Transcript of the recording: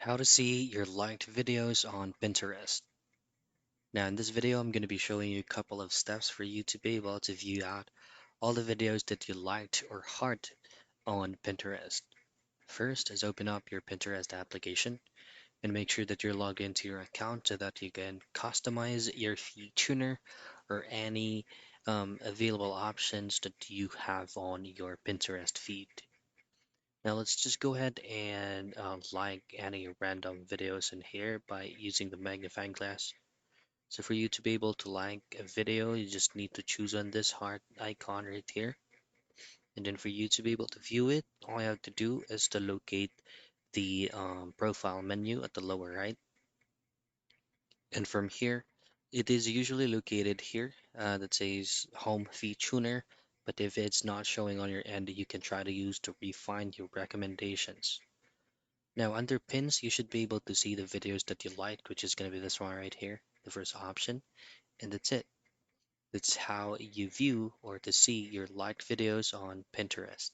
How to see your liked videos on Pinterest. Now in this video I'm going to be showing you a couple of steps for you to be able to view out all the videos that you liked or heart on Pinterest. First is open up your Pinterest application and make sure that you're logged into your account so that you can customize your feed tuner or any available options that you have on your Pinterest feed. Now let's just go ahead and like any random videos in here by using the magnifying glass. So for you to be able to like a video, you just need to choose on this heart icon right here. And then for you to be able to view it, all you have to do is to locate the profile menu at the lower right. And from here, it is usually located here that says Home Feed Tuner. But if it's not showing on your end, you can try to use to refine your recommendations. Now under pins, you should be able to see the videos that you liked, which is going to be this one right here, the first option, and that's it. That's how you view or to see your liked videos on Pinterest.